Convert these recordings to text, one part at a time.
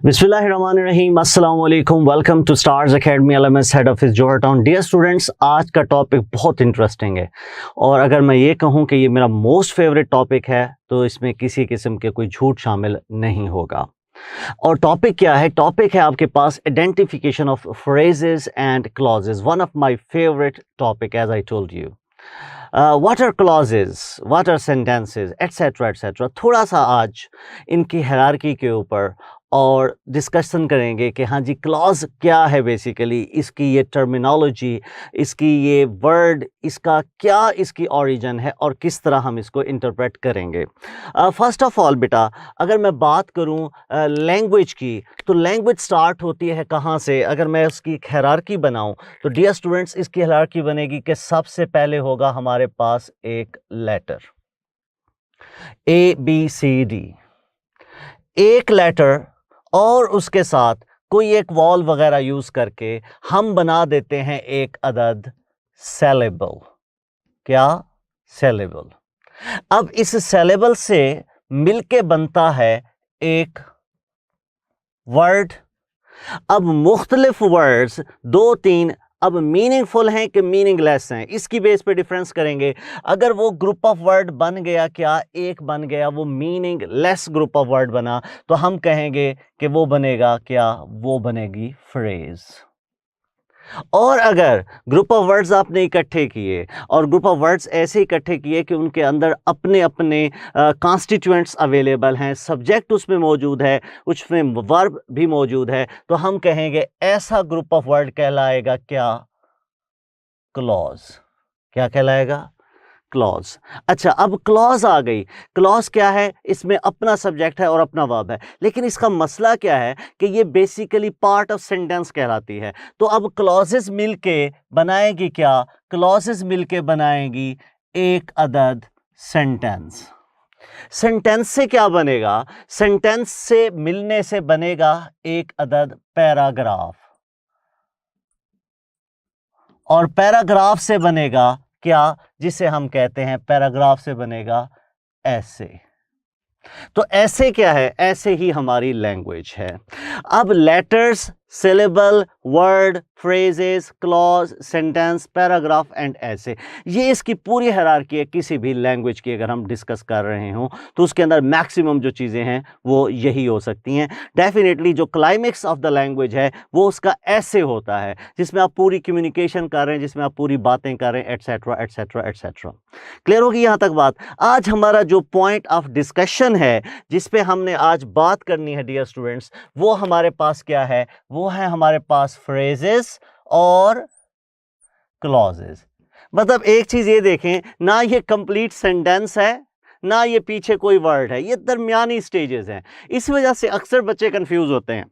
बिस्मिल्लाहिर्रहमानिर्रहीम, अस्सलाम वालेकुम। Welcome to stars academy LMS head office Johar town. Dear students, आज का टॉपिक बहुत इंटरेस्टिंग है और अगर मैं ये कहूँ कि ये मेरा मोस्ट फेवरेट टॉपिक है तो इसमें किसी किस्म के कोई झूठ शामिल नहीं होगा। और टॉपिक क्या है? टॉपिक है आपके पास identification of phrases and clauses, one of my favourite topic as I told you. What are clauses, what are sentences, etcetera etcetera. थोड़ा सा आज इनकी हायरार्की के ऊपर और डिस्कशन करेंगे कि हाँ जी, क्लॉज क्या है बेसिकली, इसकी ये टर्मिनोलॉजी, इसकी ये वर्ड, इसका क्या इसकी ओरिजिन है और किस तरह हम इसको इंटरप्रेट करेंगे। फर्स्ट ऑफ ऑल बेटा, अगर मैं बात करूँ लैंग्वेज की, तो लैंग्वेज स्टार्ट होती है कहाँ से? अगर मैं उसकी एक हायरार्की बनाऊँ तो डियर स्टूडेंट्स, इसकी हायरार्की बनेगी कि सबसे पहले होगा हमारे पास एक लेटर ABCD, एक लेटर और उसके साथ कोई एक वॉल वगैरह यूज करके हम बना देते हैं एक अदद सेलेबल। क्या? सेलेबल। अब इस सेलेबल से मिलके बनता है एक वर्ड। अब मुख्तलिफ वर्ड्स, दो तीन, अब मीनिंगफुल हैं कि मीनिंगलेस हैं, इसकी बेस पे डिफरेंस करेंगे। अगर वो ग्रुप ऑफ वर्ड बन गया, क्या एक बन गया, वो मीनिंगलेस ग्रुप ऑफ वर्ड बना, तो हम कहेंगे कि वो बनेगा क्या? वो बनेगी फ्रेज। और अगर ग्रुप ऑफ वर्ड्स आपने इकट्ठे किए और ग्रुप ऑफ वर्ड्स ऐसे इकट्ठे किए कि उनके अंदर अपने अपने कॉन्स्टिट्यूएंट्स अवेलेबल हैं, सब्जेक्ट उसमें मौजूद है, उसमें वर्ब भी मौजूद है, तो हम कहेंगे ऐसा ग्रुप ऑफ वर्ड कहलाएगा क्या? क्लॉज। क्या कहलाएगा? क्लॉज। अच्छा, अब क्लॉज आ गई। क्लॉज क्या है? इसमें अपना सब्जेक्ट है और अपना वर्ब है, लेकिन इसका मसला क्या है कि ये बेसिकली पार्ट ऑफ सेंटेंस कहलाती है। तो अब क्लॉजेस मिलके बनाएगी क्या? क्लॉजेस मिलके बनाएगी एक अदद सेंटेंस। सेंटेंस से क्या बनेगा? सेंटेंस से मिलने से बनेगा एक अदद पैराग्राफ, और पैराग्राफ से बनेगा क्या? जिसे हम कहते हैं, पैराग्राफ से बनेगा ऐसे। तो ऐसे क्या है? ऐसे ही हमारी लैंग्वेज है। अब letters, syllable, word, phrases, clause, sentence, paragraph and ऐसे, ये इसकी पूरी हायरार्की है। किसी भी लैंग्वेज की अगर हम डिस्कस कर रहे हों तो उसके अंदर मैक्सिमम जो चीज़ें हैं वो यही हो सकती हैं। डेफिनेटली जो क्लाइमेक्स ऑफ द लैंग्वेज है वो उसका ऐसे होता है, जिसमें आप पूरी कम्युनिकेशन कर रहे हैं, जिसमें आप पूरी बातें कर रहे हैं, एटसेट्रा एटसेट्रा एटसेट्रा। क्लियर होगी यहाँ तक बात? आज हमारा जो पॉइंट ऑफ डिस्कशन है, जिस पे हमने आज बात करनी है डियर स्टूडेंट्स, वो हमारे पास क्या है? वो है हमारे पास फ्रेजेस और क्लॉजेस। मतलब एक चीज ये देखें, ना ये कंप्लीट सेंटेंस है, ना ये पीछे कोई वर्ड है, ये दरमियानी स्टेजेस हैं। इस वजह से अक्सर बच्चे कंफ्यूज होते हैं,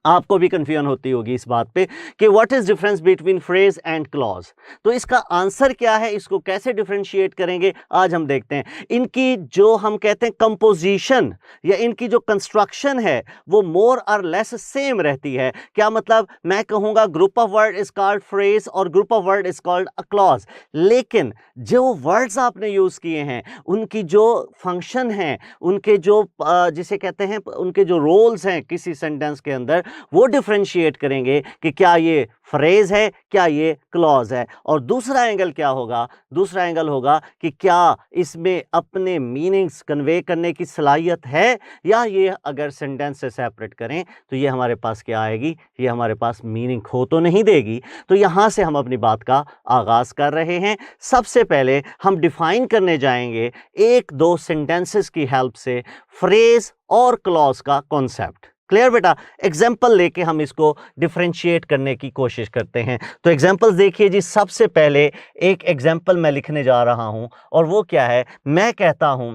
आपको भी कंफ्यूजन होती होगी इस बात पे कि what is difference between phrase and clause. तो इसका आंसर क्या है? इसको कैसे डिफरेंशिएट करेंगे आज हम देखते हैं। इनकी जो हम कहते हैं कंपोजिशन या इनकी जो कंस्ट्रक्शन है वो मोर और लेस सेम रहती है। क्या मतलब? मैं कहूंगा group of word is called phrase और group of word is called a clause, लेकिन जो वर्ड्स आपने यूज किए हैं, उनकी जो फंक्शन है, उनके जो जिसे कहते हैं उनके जो रोल्स हैं किसी सेंटेंस के अंदर, वो डिफरेंशिएट करेंगे कि क्या ये फ्रेज है, क्या ये क्लॉज है। और दूसरा एंगल क्या होगा? दूसरा एंगल होगा कि क्या इसमें अपने मीनिंग्स कन्वे करने की सलाहियत है, या ये अगर सेंटेंस से सेपरेट करें तो ये हमारे पास क्या आएगी? ये हमारे पास मीनिंग खो तो नहीं देगी। तो यहां से हम अपनी बात का आगाज कर रहे हैं। सबसे पहले हम डिफाइन करने जाएंगे एक दो सेंटेंसेस की हेल्प से फ्रेज और क्लॉज का कॉन्सेप्ट। क्लियर बेटा? एग्जाम्पल लेके हम इसको डिफरेंशिएट करने की कोशिश करते हैं। तो एग्जाम्पल्स देखिए जी। सबसे पहले एक एग्जाम्पल मैं लिखने जा रहा हूं और वो क्या है? मैं कहता हूं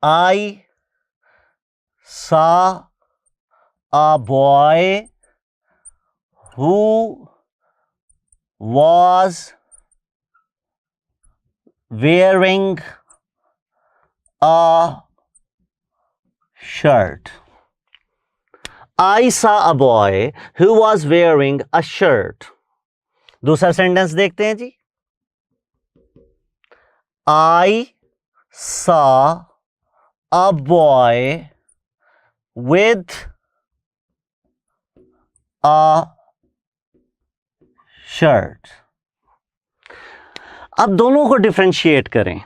आई saw a boy who was wearing a shirt. I saw a boy who was wearing a shirt. दूसरा सेंटेंस देखते हैं जी। I saw a boy with a shirt। अब दोनों को डिफरेंशिएट करें,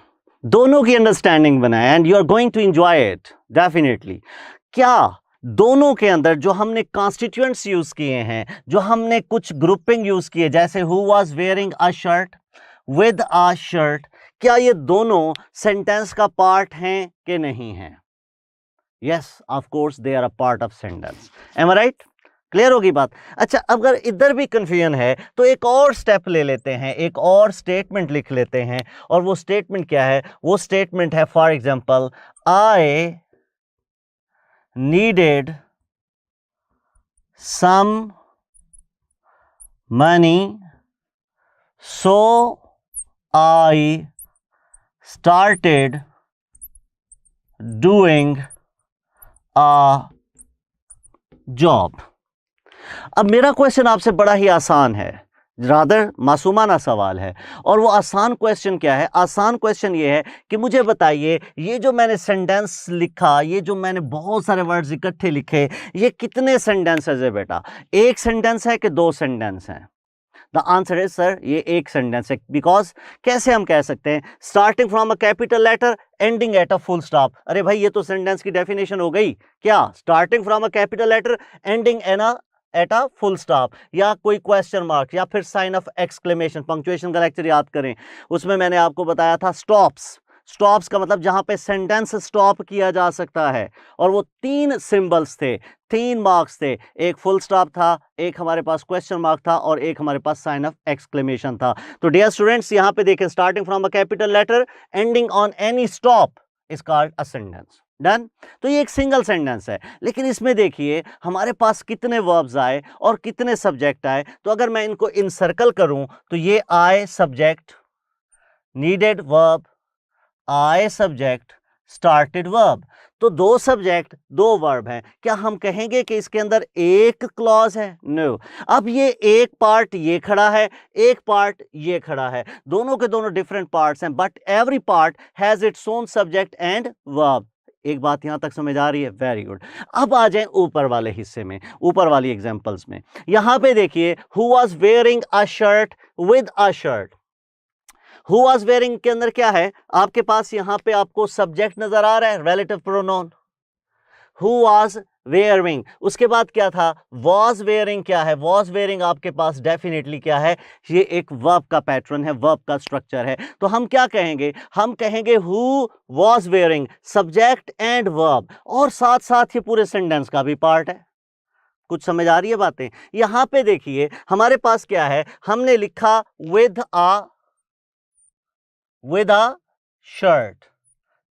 दोनों की अंडरस्टैंडिंग बनाएं and you are going to enjoy it definitely. क्या दोनों के अंदर जो हमने कॉन्स्टिट्यूएंट्स यूज किए हैं, जो हमने कुछ ग्रुपिंग यूज किए, जैसे who was wearing a shirt, with a shirt, क्या ये दोनों सेंटेंस का पार्ट हैं कि नहीं हैं? Yes, of course they are a part of sentence. Am I right? Clear होगी बात? अच्छा, अगर इधर भी कंफ्यूजन है तो एक और स्टेप ले लेते हैं, एक और स्टेटमेंट लिख लेते हैं। और वो स्टेटमेंट क्या है? वो स्टेटमेंट है for example, I needed some money so I started doing a job. अब मेरा क्वेश्चन आपसे बड़ा ही आसान है, रादर मासूमाना सवाल है। और वो आसान क्वेश्चन क्या है? आसान क्वेश्चन ये है कि मुझे बताइए, ये जो मैंने सेंटेंस लिखा, ये जो मैंने बहुत सारे वर्ड्स इकट्ठे लिखे, ये कितने सेंटेंसेस है बेटा? एक सेंटेंस है कि दो सेंटेंस हैं? द आंसर इज सर, ये एक सेंटेंस है। बिकॉज कैसे हम कह सकते हैं starting from a capital letter ending at a full stop? अरे भाई, ये तो सेंटेंस की डेफिनेशन हो गई। क्या? Starting from a capital letter ending at a full stop, या कोई क्वेश्चन मार्क, या फिर साइन ऑफ एक्सक्लेमेशन। पंक्चुएशन का लेक्चर याद करें, उसमें मैंने आपको बताया था स्टॉप्स। स्टॉप्स का मतलब जहां पे सेंटेंस स्टॉप किया जा सकता है। और वो तीन सिंबल्स थे, तीन मार्क्स थे, एक फुल स्टॉप था, एक हमारे पास क्वेश्चन मार्क था, और एक हमारे पास साइन ऑफ एक्सक्लेमेशन था। तो डियर स्टूडेंट्स, यहां पे देखें, starting from a capital letter ending on any stop is called a sentence. Done? तो ये एक सिंगल सेंटेंस है। लेकिन इसमें देखिए हमारे पास कितने वर्ब्स आए और कितने सब्जेक्ट आए। तो अगर मैं इनको इनसर्कल करूं तो ये आए सब्जेक्ट, नीडेड वर्ब, आए सब्जेक्ट, स्टार्टेड वर्ब। तो दो सब्जेक्ट दो वर्ब हैं। क्या हम कहेंगे कि इसके अंदर एक क्लॉज है? नो। अब ये एक पार्ट ये खड़ा है, एक पार्ट ये खड़ा है, दोनों के दोनों डिफरेंट पार्ट्स हैं, but every part has its own subject and verb. एक बात यहां तक समझ आ रही है? Very good. अब आ जाएं ऊपर वाले हिस्से में, ऊपर वाली एग्जांपल्स में। यहां पे देखिए, who was wearing a shirt with a shirt. Who was wearing के अंदर क्या है? आपके पास यहां पे आपको सब्जेक्ट नजर आ रहा है, relative pronoun, who was wearing. उसके बाद क्या था? Was wearing. क्या है? वॉज वेयरिंग आपके पास डेफिनेटली क्या है? ये एक वर्ब का पैटर्न है, वर्ब का स्ट्रक्चर है। तो हम क्या कहेंगे? हम कहेंगे who was wearing, subject and verb, और साथ साथ ये पूरे सेंटेंस का भी पार्ट है। कुछ समझ आ रही है बातें? यहां पे देखिए हमारे पास क्या है, हमने लिखा विद अ शर्ट।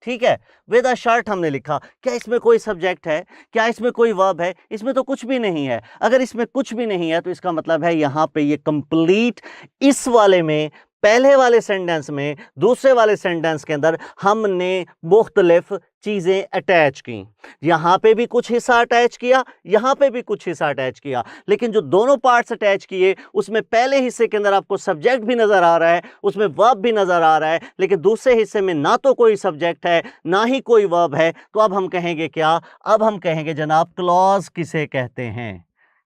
ठीक है, विद अ शर्ट हमने लिखा। क्या इसमें कोई सब्जेक्ट है? क्या इसमें कोई वर्ब है? इसमें तो कुछ भी नहीं है। अगर इसमें कुछ भी नहीं है तो इसका मतलब है यहां पे ये कंप्लीट, इस वाले में, पहले वाले सेंटेंस में, दूसरे वाले सेंटेंस के अंदर हमने मुख्तलिफ चीजें अटैच की। यहां पे भी कुछ हिस्सा अटैच किया, यहां पे भी कुछ हिस्सा अटैच किया, लेकिन जो दोनों पार्ट्स अटैच किए उसमें पहले हिस्से के अंदर आपको सब्जेक्ट भी नजर आ रहा है, उसमें वर्ब भी नजर आ रहा है, लेकिन दूसरे हिस्से में ना तो कोई सब्जेक्ट है ना ही कोई वर्ब है। तो अब हम कहेंगे क्या? अब हम कहेंगे जनाब, क्लॉज किसे कहते हैं?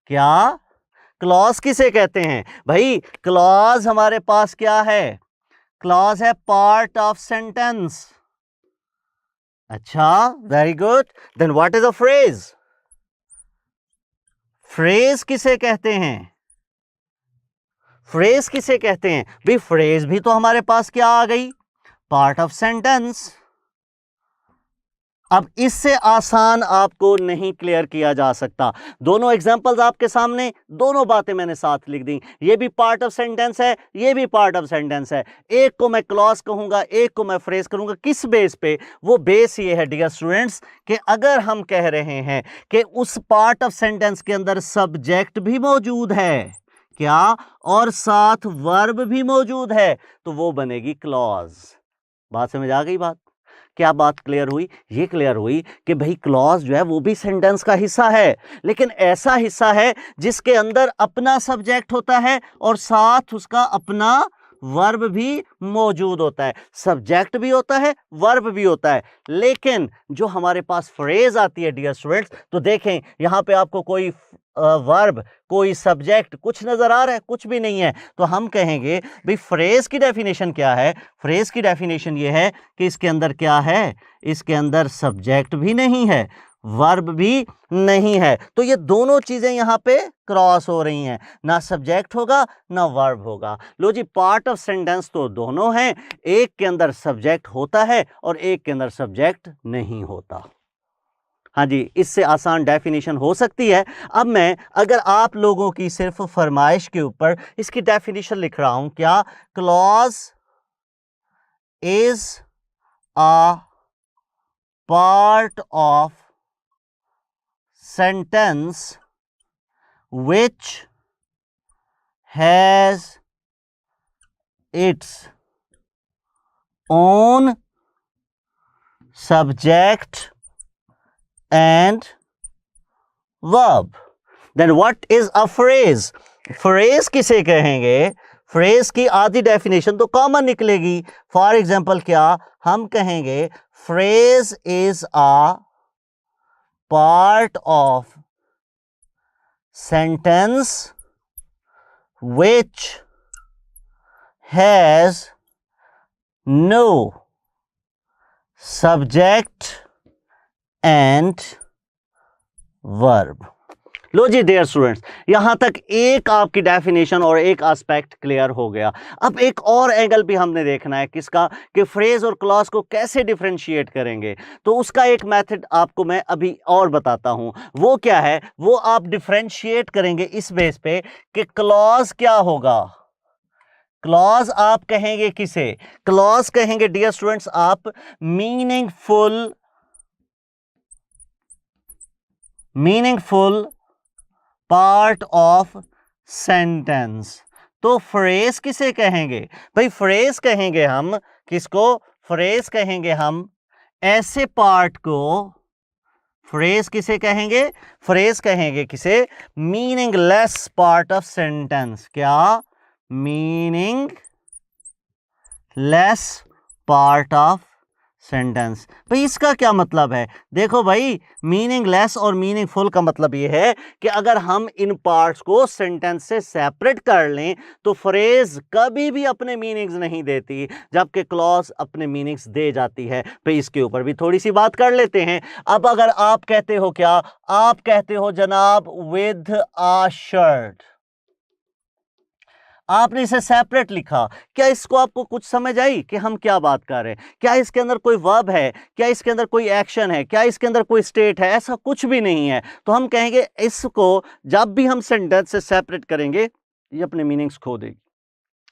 क्या क्लॉज किसे कहते हैं? भाई क्लॉज हमारे पास क्या है? क्लॉज है पार्ट ऑफ सेंटेंस। अच्छा, very good. Then what is a phrase? Phrase किसे कहते हैं? फ्रेज किसे कहते हैं? भाई फ्रेज भी तो हमारे पास क्या आ गई? Part of sentence. अब इससे आसान आपको नहीं क्लियर किया जा सकता। दोनों एग्जांपल्स आपके सामने, दोनों बातें मैंने साथ लिख दी। ये भी पार्ट ऑफ सेंटेंस है, ये भी पार्ट ऑफ सेंटेंस है। एक को मैं क्लॉज कहूंगा, एक को मैं फ्रेज करूंगा। किस बेस पे? वो बेस ये है डियर स्टूडेंट्स कि अगर हम कह रहे हैं कि उस पार्ट ऑफ सेंटेंस के अंदर सब्जेक्ट भी मौजूद है, क्या, और साथ वर्ब भी मौजूद है, तो वो बनेगी क्लॉज। बात समझ आ गई? बात क्या बात क्लियर हुई? ये क्लियर हुई कि भाई क्लॉज जो है वो भी सेंटेंस का हिस्सा है, लेकिन ऐसा हिस्सा है जिसके अंदर अपना सब्जेक्ट होता है और साथ उसका अपना वर्ब भी मौजूद होता है। सब्जेक्ट भी होता है, वर्ब भी होता है। लेकिन जो हमारे पास फ्रेज आती है डियर स्टूडेंट्स, तो देखें यहां पे आपको कोई वर्ब, कोई सब्जेक्ट, कुछ नजर आ रहा है? कुछ भी नहीं है। तो हम कहेंगे भाई फ्रेज की डेफिनेशन क्या है? फ्रेज की डेफिनेशन ये है कि इसके अंदर क्या है? इसके अंदर सब्जेक्ट भी नहीं है, वर्ब भी नहीं है। तो ये दोनों चीजें यहां पे क्रॉस हो रही हैं, ना सब्जेक्ट होगा ना वर्ब होगा। लो जी, पार्ट ऑफ सेंटेंस तो दोनों हैं, एक के अंदर सब्जेक्ट होता है और एक के अंदर सब्जेक्ट नहीं होता। हाँ जी, इससे आसान डेफिनेशन हो सकती है। अब मैं अगर आप लोगों की सिर्फ फरमाइश के ऊपर इसकी डेफिनेशन लिख रहा हूं, क्या? Clause is a part of sentence which has its own subject and verb. Then what is a phrase? Phrase किसे कहेंगे? फ्रेज की आधी डेफिनेशन तो कॉमन निकलेगी। फॉर एग्जाम्पल क्या हम कहेंगे? Phrase is a part of sentence which has no subject and verb. लो जी डियर स्टूडेंट्स, यहां तक एक आपकी डेफिनेशन और एक एस्पेक्ट क्लियर हो गया। अब एक और एंगल भी हमने देखना है, किसका? कि फ्रेज और क्लॉज को कैसे डिफरेंशिएट करेंगे। तो उसका एक मेथड आपको मैं अभी और बताता हूं। वो क्या है? वो आप डिफरेंशिएट करेंगे इस बेस पे कि क्लॉज क्या होगा। क्लॉज आप कहेंगे किसे? क्लॉज कहेंगे डियर स्टूडेंट्स आप मीनिंगफुल पार्ट ऑफ सेंटेंस। तो फ्रेज किसे कहेंगे? भाई फ्रेज कहेंगे हम किसको? फ्रेज कहेंगे हम ऐसे पार्ट को। फ्रेज किसे कहेंगे? फ्रेज कहेंगे किसे? Meaningless part of sentence. क्या? Meaningless part of sentence. भाई इसका क्या मतलब है? देखो भाई, मीनिंगलेस और मीनिंगफुल का मतलब ये है कि अगर हम इन पार्ट्स को सेंटेंस से सेपरेट कर लें तो फ्रेज कभी भी अपने मीनिंग्स नहीं देती, जबकि क्लॉज अपने मीनिंग्स दे जाती है। भाई इसके ऊपर भी थोड़ी सी बात कर लेते हैं। अब अगर आप कहते हो, क्या आप कहते हो जनाब विद अ शर्ट, आपने इसे सेपरेट लिखा, क्या इसको आपको कुछ समझ आई कि हम क्या बात कर रहे हैं? क्या इसके अंदर कोई वर्ब है? क्या इसके अंदर कोई एक्शन है? क्या इसके अंदर कोई स्टेट है? ऐसा कुछ भी नहीं है। तो हम कहेंगे इसको जब भी हम सेंटेंस से सेपरेट करेंगे ये अपने मीनिंग्स खो देगी,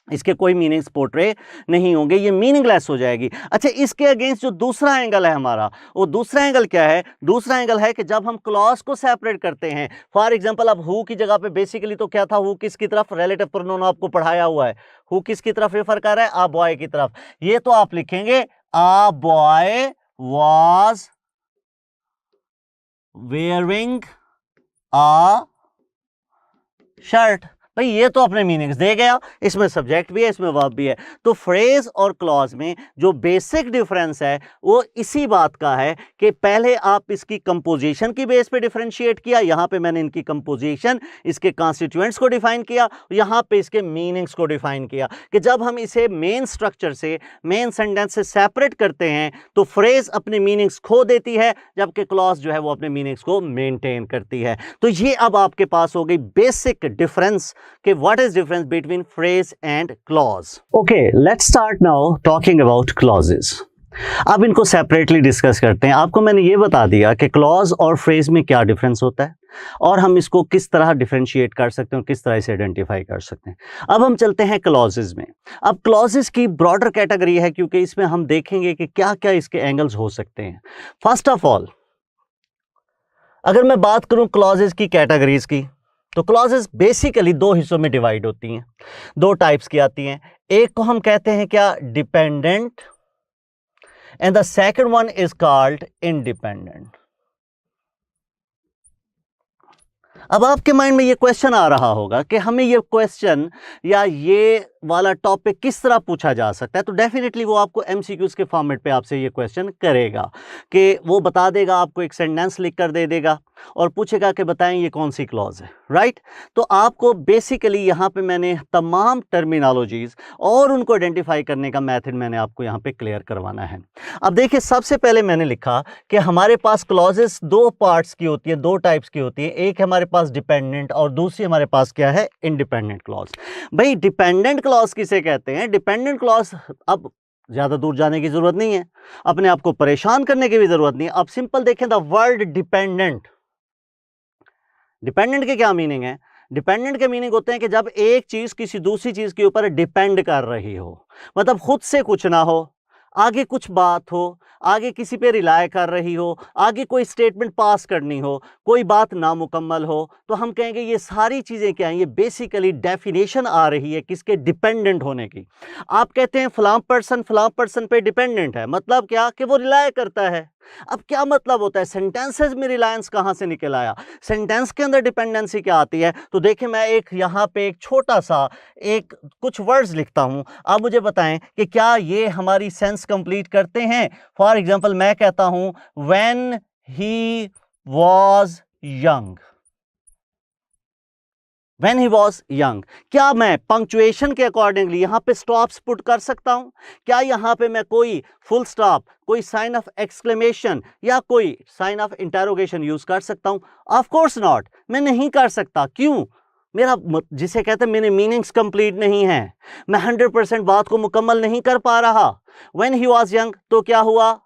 इसके कोई मीनिंग्स पोर्ट्रे नहीं होंगे, ये मीनिंगलेस हो जाएगी। अच्छा, इसके अगेंस्ट जो दूसरा एंगल है हमारा, वो दूसरा एंगल क्या है? दूसरा एंगल है कि जब हम क्लॉज को सेपरेट करते हैं, फॉर एग्जांपल अब हु की जगह पे बेसिकली तो क्या था? हु किसकी तरफ? रिलेटिव प्रोनाउन आपको पढ़ाया हुआ है। हु किसकी तरफ रेफर कर रहा है? अ बॉय की तरफ। ये तो आप लिखेंगे a boy was wearing a shirt. भाई ये तो अपने मीनिंग्स दे गया, इसमें सब्जेक्ट भी है, इसमें वर्ब भी है। तो फ्रेज और क्लॉज में जो बेसिक डिफरेंस है वो इसी बात का है कि पहले आप इसकी कंपोजिशन की बेस पे डिफरेंशिएट किया, यहां पे मैंने इनकी कंपोजिशन, इसके कॉन्स्टिट्यूएंट्स को डिफाइन किया, यहां पे इसके मीनिंग्स को डिफाइन किया कि जब हम इसे मेन स्ट्रक्चर से, मेन सेंटेंस से सेपरेट करते हैं तो फ्रेज अपने मीनिंग्स खो देती है, जबकि क्लॉज जो है वो अपने मीनिंग्स को मेंटेन करती है। तो ये अब आपके पास हो गई बेसिक डिफरेंस कि what is difference between phrase and clause. Okay, let's start now talking about clauses. अब इनको सेपरेटली डिस्कस करते हैं। आपको मैंने ये बता दिया कि क्लॉज और फ्रेज में क्या डिफरेंस होता है और हम इसको किस तरह डिफरेंशिएट कर सकते हैं, किस तरह इसे आइडेंटिफाई कर सकते हैं। अब हम चलते हैं क्लॉजेज में। अब क्लॉजेज की ब्रॉडर कैटेगरी है, क्योंकि इसमें हम देखेंगे कि क्या क्या इसके एंगल्स हो सकते हैं। फर्स्ट ऑफ ऑल, अगर मैं बात करूं क्लॉजेज की कैटेगरीज की, तो क्लॉजेस बेसिकली दो हिस्सों में डिवाइड होती हैं, दो टाइप्स की आती हैं। एक को हम कहते हैं क्या? Dependent, and the second one is called independent. अब आपके माइंड में ये क्वेश्चन आ रहा होगा कि हमें ये क्वेश्चन या ये वाला टॉपिक किस तरह पूछा जा सकता है, तो डेफिनेटली वो आपको एमसीक्यूज के फॉर्मेट पे आपसे ये क्वेश्चन करेगा कि वो बता देगा, आपको एक सेंटेंस लिख कर दे देगा और पूछेगा कि बताएं ये कौन सी क्लॉज है, राइट। तो आपको बेसिकली यहाँ पे मैंने तमाम टर्मिनोलॉजीज और उनको आइडेंटिफाई करने का मेथड मैंने आपको यहाँ पे क्लियर करवाना है। अब देखिए, सबसे पहले मैंने लिखा कि हमारे पास क्लॉजेस दो पार्ट्स की होती है, दो टाइप्स की होती है। एक हमारे पास डिपेंडेंट और दूसरी हमारे पास क्या है, इंडिपेंडेंट क्लॉज। भाई डिपेंडेंट क्लॉज किसे कहते हैं? डिपेंडेंट क्लॉज, अब ज़्यादा दूर जाने की ज़रूरत नहीं है, अपने आप को परेशान करने की भी ज़रूरत नहीं है। अब सिंपल देखें, द वर्ड डिपेंडेंट, डिपेंडेंट के क्या मीनिंग है? डिपेंडेंट के मीनिंग होते हैं कि जब एक चीज़ किसी दूसरी चीज़ के ऊपर डिपेंड कर रही हो, मतलब खुद से कुछ ना हो, आगे कुछ बात हो, आगे किसी पे रिलाय कर रही हो, आगे कोई स्टेटमेंट पास करनी हो, कोई बात नामुकम्मल हो, तो हम कहेंगे ये सारी चीज़ें क्या हैं? ये बेसिकली डेफिनेशन आ रही है किसके? डिपेंडेंट होने की। आप कहते हैं फलां पर्सन पे डिपेंडेंट है, मतलब क्या? कि वो रिलाय करता है। अब क्या मतलब होता है? सेंटेंसेस में रिलायंस कहाँ से निकल आया? सेंटेंस के अंदर डिपेंडेंसी क्या आती है? तो देखिए, मैं एक यहाँ पे एक छोटा सा एक कुछ वर्ड्स लिखता हूँ, आप मुझे बताएं कि क्या ये हमारी सेंस कंप्लीट करते हैं। फॉर एग्जांपल मैं कहता हूँ when he was young, when he was young, क्या मैं पंक्चुएशन के अकॉर्डिंगली यहाँ पे स्टॉप्स पुट कर सकता हूँ? क्या यहाँ पे मैं कोई फुल स्टॉप, कोई साइन ऑफ एक्सक्लेमेशन या कोई साइन ऑफ इंटरोगेशन यूज कर सकता हूँ? ऑफ कोर्स नॉट, मैं नहीं कर सकता। क्यों? मेरा जिसे कहते हैं मेरे मीनिंग्स कंप्लीट नहीं है, मैं 100% बात को मुकम्मल नहीं कर पा रहा। व्हेन ही वॉज यंग, तो क्या हुआ?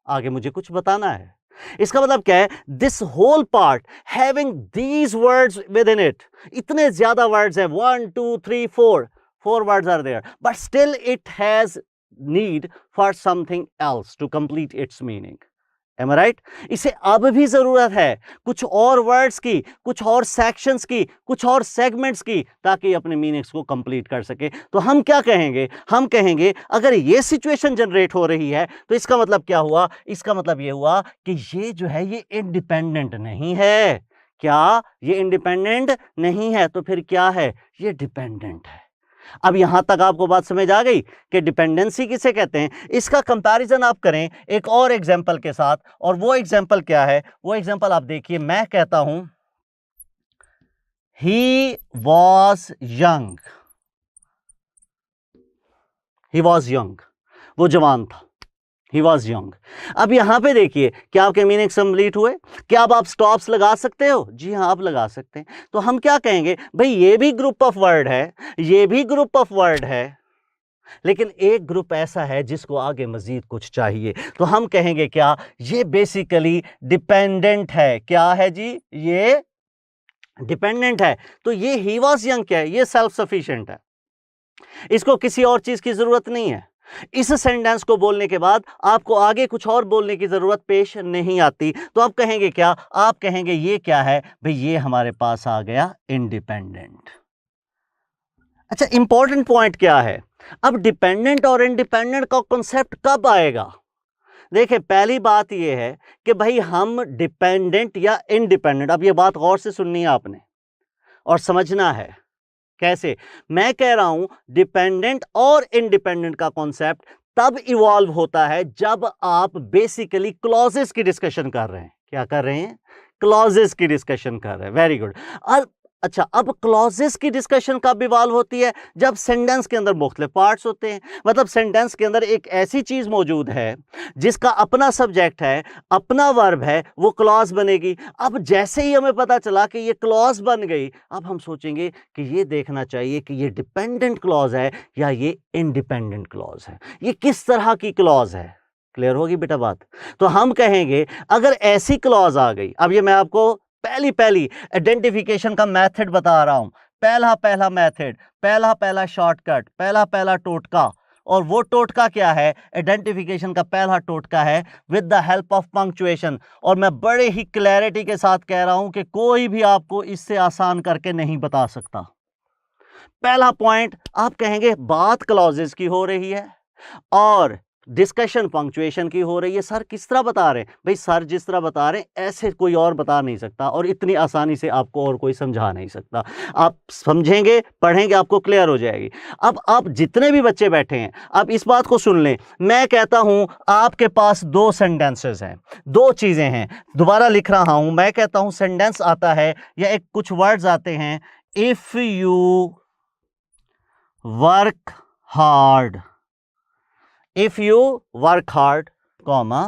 आगे मुझे कुछ बताना है। इसका मतलब क्या है? This whole part having these words within it, इतने ज्यादा वर्ड्स हैं, 1 2 3 4 words are there, but still it has need for something else to complete its meaning. Am I right? इसे अब भी जरूरत है कुछ और वर्ड्स की, कुछ और सेक्शंस की, कुछ और सेगमेंट्स की, ताकि अपने मीनिंग्स को कंप्लीट कर सके। तो हम क्या कहेंगे? हम कहेंगे अगर ये सिचुएशन जनरेट हो रही है तो इसका मतलब क्या हुआ? इसका मतलब ये हुआ कि ये जो है ये इंडिपेंडेंट नहीं है। क्या ये इंडिपेंडेंट नहीं है? तो फिर क्या है? ये डिपेंडेंट है। अब यहां तक आपको बात समझ आ गई कि डिपेंडेंसी किसे कहते हैं। इसका कंपैरिजन आप करें एक और एग्जांपल के साथ, और वो एग्जांपल क्या है? वो एग्जांपल आप देखिए, मैं कहता हूं he was young, he was young, वो जवान था, ही वॉज यंग। अब यहां पे देखिए, क्या आपके मीनिंग कंप्लीट हुए? क्या अब आप स्टॉप्स लगा सकते हो? जी हाँ, आप लगा सकते हैं। तो हम क्या कहेंगे? भाई ये भी ग्रुप ऑफ वर्ड है, ये भी ग्रुप ऑफ वर्ड है, लेकिन एक ग्रुप ऐसा है जिसको आगे मजीद कुछ चाहिए। तो हम कहेंगे क्या? ये बेसिकली डिपेंडेंट है। क्या है जी? ये डिपेंडेंट है। तो ये ही वॉज यंग क्या है? ये सेल्फ सफिशिएंट है, इसको किसी और चीज की जरूरत नहीं है। इस सेंटेंस को बोलने के बाद आपको आगे कुछ और बोलने की जरूरत पेश नहीं आती। तो आप कहेंगे क्या? आप कहेंगे ये क्या है भाई? ये हमारे पास आ गया इंडिपेंडेंट। अच्छा, इंपॉर्टेंट पॉइंट क्या है? अब डिपेंडेंट और इंडिपेंडेंट का कॉन्सेप्ट कब आएगा? देखिए, पहली बात यह है कि भाई हम डिपेंडेंट या इंडिपेंडेंट, अब ये बात गौर से सुननी है आपने और समझना है। कैसे? मैं कह रहा हूं डिपेंडेंट और इंडिपेंडेंट का कॉन्सेप्ट तब इवॉल्व होता है जब आप बेसिकली क्लॉजेस की डिस्कशन कर रहे हैं। क्या कर रहे हैं? क्लॉजेस की डिस्कशन कर रहे हैं। Very good. अच्छा, अब क्लॉजेस की डिस्कशन कब इवॉल्व होती है? जब सेंटेंस के अंदर मुख्तलिफ पार्ट्स होते हैं, मतलब सेंटेंस के अंदर एक ऐसी चीज मौजूद है जिसका अपना सब्जेक्ट है, अपना वर्ब है, वो क्लॉज बनेगी। अब जैसे ही हमें पता चला कि ये क्लॉज बन गई, अब हम सोचेंगे कि ये देखना चाहिए कि ये डिपेंडेंट क्लॉज है या ये इंडिपेंडेंट क्लॉज है, ये किस तरह की क्लॉज है। क्लियर होगी बेटा बात? तो हम कहेंगे अगर ऐसी क्लॉज आ गई, अब ये मैं आपको पहली आइडेंटिफिकेशन का मेथड बता रहा हूं। पहला मेथड, पहला शॉर्टकट, पहला टोटका। और वो टोटका क्या है? आइडेंटिफिकेशन का पहला टोटका है with the help of punctuation. और मैं बड़े ही क्लैरिटी के साथ कह रहा हूं कि कोई भी आपको इससे आसान करके नहीं बता सकता। पहला पॉइंट, आप कहेंगे बात क्लॉजेस की हो रही है और डिस्कशन पंक्चुएशन की हो रही है। सर किस तरह बता रहे हैं? भाई सर जिस तरह बता रहे हैं ऐसे कोई और बता नहीं सकता, और इतनी आसानी से आपको और कोई समझा नहीं सकता। आप समझेंगे, पढ़ेंगे, आपको क्लियर हो जाएगी। अब आप जितने भी बच्चे बैठे हैं, आप इस बात को सुन लें। मैं कहता हूं आपके पास दो सेंटेंसेस हैं, दो चीजें हैं। दोबारा लिख रहा हूं, मैं कहता हूं सेंटेंस आता है या एक कुछ वर्ड्स आते हैं, if you work hard, if you work hard, comma,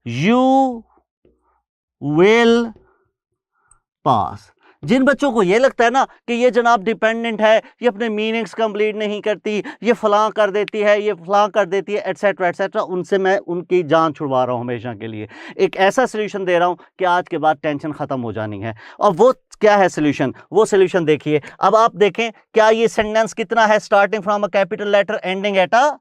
you will pass। जिन बच्चों को ये लगता है ना कि ये जनाब डिपेंडेंट है, ये अपने मीनिंग्स कंप्लीट नहीं करती, ये फलां कर देती है, ये फलां कर देती है, एटसेट्रा एटसेट्रा, उनसे मैं उनकी जान छुड़वा रहा हूं हमेशा के लिए। एक ऐसा सोल्यूशन दे रहा हूं कि आज के बाद टेंशन खत्म हो जानी है। और वो क्या है सोल्यूशन? वो सोल्यूशन देखिए। अब आप देखें, क्या ये सेंटेंस कितना है? Starting from a capital letter ending at a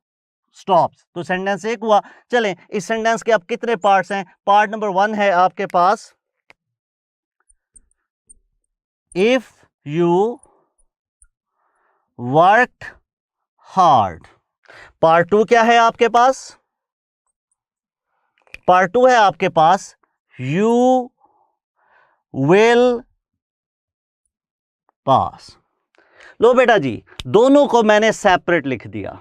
stops. तो सेंटेंस एक हुआ। चलें, इस सेंटेंस के अब कितने पार्ट्स हैं? पार्ट नंबर 1 है आपके पास, if you work hard. Part 2 क्या है आपके पास? पार्ट 2 है आपके पास, यू विल पास। लो बेटा जी, दोनों को मैंने सेपरेट लिख दिया।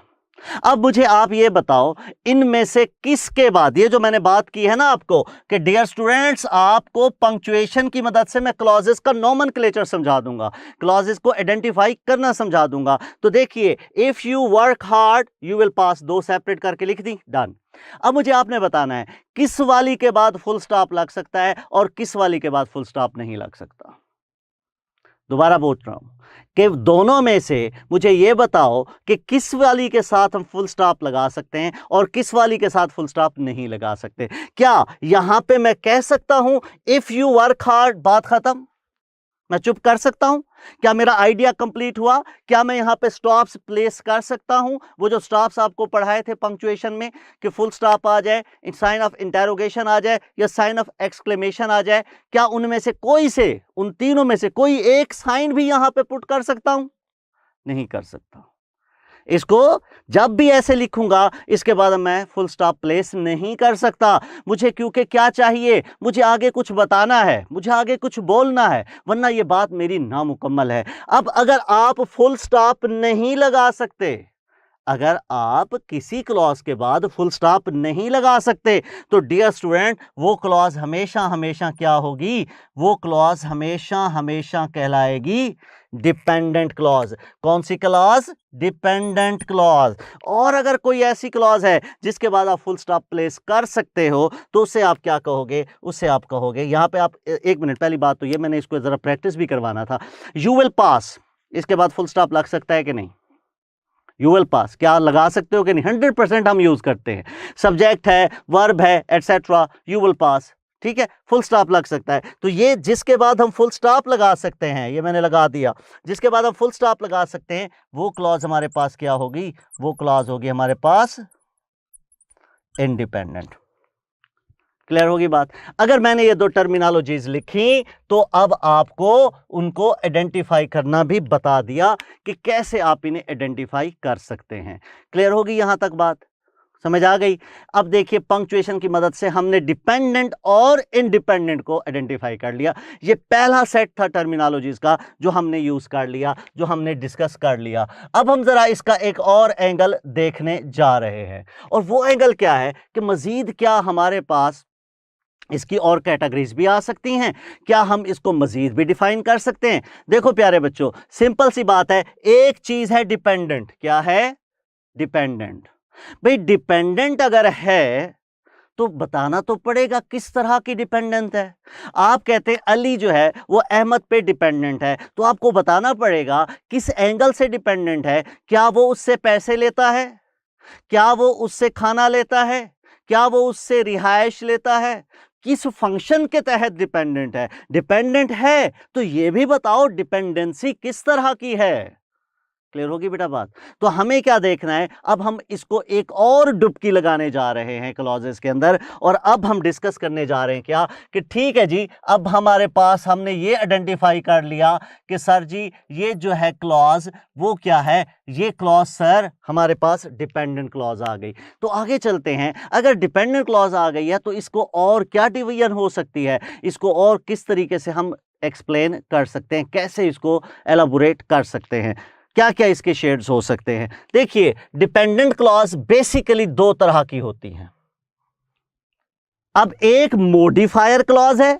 अब मुझे आप ये बताओ, इनमें से किसके बाद, ये जो मैंने बात की है ना आपको कि डियर स्टूडेंट्स, आपको पंक्चुएशन की मदद से मैं क्लॉजेस का नोमेनक्लेचर समझा दूंगा, क्लॉजेस को आइडेंटिफाई करना समझा दूंगा। तो देखिए, if you work hard you will pass, दो सेपरेट करके लिख दी, डन। अब मुझे आपने बताना है किस वाली के बाद फुल स्टॉप लग सकता है और किस वाली के बाद फुल स्टॉप नहीं लग सकता। दोबारा बोल रहा हूं कि दोनों में से मुझे यह बताओ कि किस वाली के साथ हम फुल स्टॉप लगा सकते हैं और किस वाली के साथ फुल स्टॉप नहीं लगा सकते। क्या यहां पे मैं कह सकता हूं इफ यू वर्क हार्ड, बात खत्म, मैं चुप कर सकता हूं? क्या मेरा आइडिया कंप्लीट हुआ? क्या मैं यहां पे स्टॉप्स प्लेस कर सकता हूं? वो जो स्टॉप्स आपको पढ़ाए थे पंक्चुएशन में कि फुल स्टॉप आ जाए, साइन ऑफ इंटरोगेशन आ जाए या साइन ऑफ एक्सक्लेमेशन आ जाए, क्या उनमें से कोई से, उन तीनों में से कोई एक साइन भी यहां पे पुट कर सकता हूं? नहीं कर सकता। इसको जब भी ऐसे लिखूंगा इसके बाद मैं फुल स्टॉप प्लेस नहीं कर सकता। मुझे क्योंकि क्या चाहिए, मुझे आगे कुछ बताना है, मुझे आगे कुछ बोलना है, वरना यह बात मेरी नामुकम्मल है। अब अगर आप फुल स्टॉप नहीं लगा सकते, अगर आप किसी क्लॉज के बाद फुल स्टॉप नहीं लगा सकते, तो डियर स्टूडेंट वो क्लॉज हमेशा हमेशा क्या होगी? वो क्लॉज हमेशा हमेशा कहलाएगी डिपेंडेंट क्लॉज। कौन सी क्लॉज? Dependent clause. और अगर कोई ऐसी क्लॉज है जिसके बाद आप फुल स्टॉप प्लेस कर सकते हो, तो उसे आप क्या कहोगे? उसे आप कहोगे, यहां पे आप, एक मिनट, पहली बात तो ये, मैंने इसको जरा प्रैक्टिस भी करवाना था। यू विल पास, इसके बाद फुल स्टॉप लग सकता है कि नहीं? यू विल पास क्या लगा सकते हो कि नहीं? 100% हम यूज करते हैं, सब्जेक्ट है, वर्ब है, एटसेट्रा, यू विल पास, ठीक है, फुल स्टॉप लग सकता है। तो ये जिसके बाद हम फुल स्टॉप लगा सकते हैं, ये मैंने लगा दिया, जिसके बाद हम फुल स्टॉप लगा सकते हैं, वो क्लॉज हमारे पास क्या होगी? वो क्लॉज होगी हमारे पास इंडिपेंडेंट। क्लियर होगी बात? अगर मैंने ये दो टर्मिनोलॉजीज लिखी तो अब आपको उनको आइडेंटिफाई करना भी बता दिया कि कैसे आप इन्हें आइडेंटिफाई कर सकते हैं। क्लियर होगी यहां तक बात? समझ आ गई? अब देखिए, पंक्चुएशन की मदद से हमने डिपेंडेंट और इंडिपेंडेंट को आइडेंटिफाई कर लिया। ये पहला सेट था टर्मिनोलॉजीज का जो हमने यूज कर लिया, जो हमने डिस्कस कर लिया। अब हम जरा इसका एक और एंगल देखने जा रहे हैं, और वो एंगल क्या है कि मजीद क्या हमारे पास इसकी और कैटेगरीज भी आ सकती हैं? क्या हम इसको मजीद भी डिफाइन कर सकते हैं? देखो प्यारे बच्चों, सिंपल सी बात है, एक चीज है डिपेंडेंट। क्या है? डिपेंडेंट। भाई डिपेंडेंट अगर है तो बताना तो पड़ेगा किस तरह की डिपेंडेंट है। आप कहते हैं अली जो है वो अहमद पे डिपेंडेंट है, तो आपको बताना पड़ेगा किस एंगल से डिपेंडेंट है। क्या वो उससे पैसे लेता है? क्या वो उससे खाना लेता है? क्या वो उससे रिहाइश लेता है? किस फंक्शन के तहत डिपेंडेंट है? डिपेंडेंट है तो ये भी बताओ डिपेंडेंसी किस तरह की है। क्लियर होगी बेटा बात? तो हमें क्या देखना है, अब हम इसको एक और डुबकी लगाने जा रहे हैं क्लॉजेस के अंदर, और अब हम डिस्कस करने जा रहे हैं क्या कि ठीक है जी, अब हमारे पास हमने ये आइडेंटिफाई कर लिया कि सर जी ये जो है क्लॉज वो क्या है, ये क्लॉज सर हमारे पास डिपेंडेंट क्लॉज आ गई। तो आगे चलते हैं, अगर डिपेंडेंट क्लॉज आ गई है तो इसको और क्या डिवीजन हो सकती है, इसको और किस तरीके से हम एक्सप्लेन कर सकते हैं, कैसे इसको एलाबोरेट कर सकते हैं, क्या क्या इसके शेड्स हो सकते हैं। देखिए डिपेंडेंट क्लॉज बेसिकली दो तरह की होती हैं। अब एक मॉडिफायर क्लॉज है,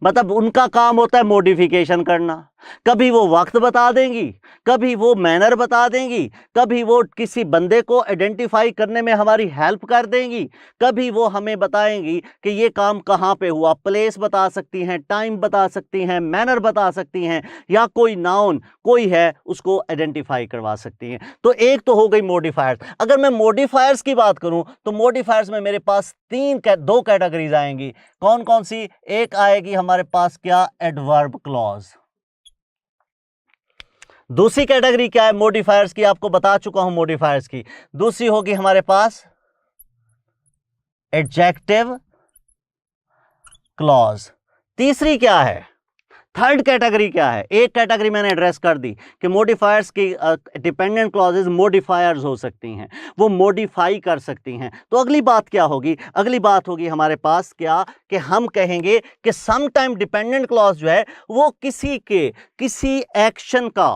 मतलब उनका काम होता है मॉडिफिकेशन करना, कभी वो वक्त बता देंगी, कभी वो मैनर बता देंगी, कभी वो किसी बंदे को आइडेंटिफाई करने में हमारी हेल्प कर देंगी, कभी वो हमें बताएंगी कि ये काम कहाँ पे हुआ, प्लेस बता सकती हैं, टाइम बता सकती हैं, मैनर बता सकती हैं, या कोई नाउन कोई है उसको आइडेंटिफाई करवा सकती हैं। तो एक तो हो गई मॉडिफायर्स। अगर मैं मॉडिफायर्स की बात करूं तो मॉडिफायर्स में मेरे पास दो कैटेगरीज आएंगी। कौन कौन सी? एक आएगी हमारे पास क्या, एडवर्ब क्लॉज। दूसरी कैटेगरी क्या है मॉडिफायर्स की, आपको बता चुका हूं मॉडिफायर्स की। दूसरी होगी हमारे पास एडजेक्टिव क्लॉज। तीसरी क्या है, थर्ड कैटेगरी क्या है? एक कैटेगरी मैंने एड्रेस कर दी कि मॉडिफायर्स की डिपेंडेंट क्लॉजेस मॉडिफायर्स हो सकती हैं, वो मॉडिफाई कर सकती हैं। तो अगली बात क्या होगी, अगली बात होगी हमारे पास क्या कि हम कहेंगे कि सम टाइम डिपेंडेंट क्लॉज जो है वो किसी एक्शन का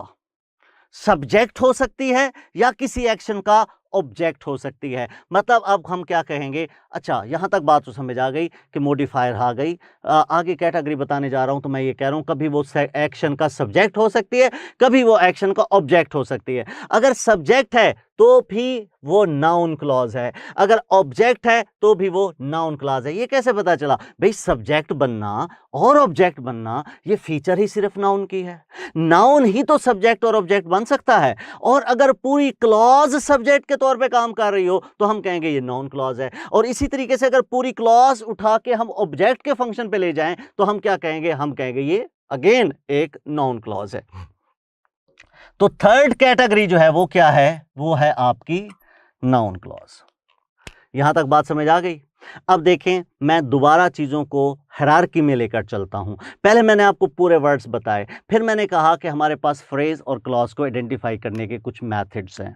सब्जेक्ट हो सकती है या किसी एक्शन का ऑब्जेक्ट हो सकती है। मतलब अब हम क्या कहेंगे, अच्छा यहां तक बात तो समझ आ गई कि मॉडिफायर आ गई। आगे कैटेगरी बताने जा रहा हूं तो मैं ये कह रहा हूं कभी वो एक्शन का सब्जेक्ट हो सकती है, कभी वो एक्शन का ऑब्जेक्ट हो सकती है। अगर सब्जेक्ट है तो भी वो नाउन क्लॉज है, अगर ऑब्जेक्ट है तो भी वो नाउन क्लॉज है। ये कैसे पता चला भाई? सब्जेक्ट बनना और ऑब्जेक्ट बनना ये फीचर ही सिर्फ नाउन की है, नाउन ही तो सब्जेक्ट और ऑब्जेक्ट बन सकता है। और अगर पूरी क्लॉज सब्जेक्ट के तौर पे काम कर रही हो तो हम कहेंगे ये नाउन क्लॉज है। और इसी तरीके से अगर पूरी क्लॉज उठा के हम ऑब्जेक्ट के फंक्शन पे ले जाएं तो हम क्या कहेंगे, हम कहेंगे ये अगेन एक नाउन क्लॉज है। तो थर्ड कैटेगरी जो है वो क्या है, वो है आपकी नाउन क्लॉज। यहां तक बात समझ आ गई? अब देखें, मैं दोबारा चीज़ों को हायरार्की में लेकर चलता हूं। पहले मैंने आपको पूरे वर्ड्स बताए, फिर मैंने कहा कि हमारे पास फ्रेज और क्लॉज को आइडेंटिफाई करने के कुछ मेथड्स हैं,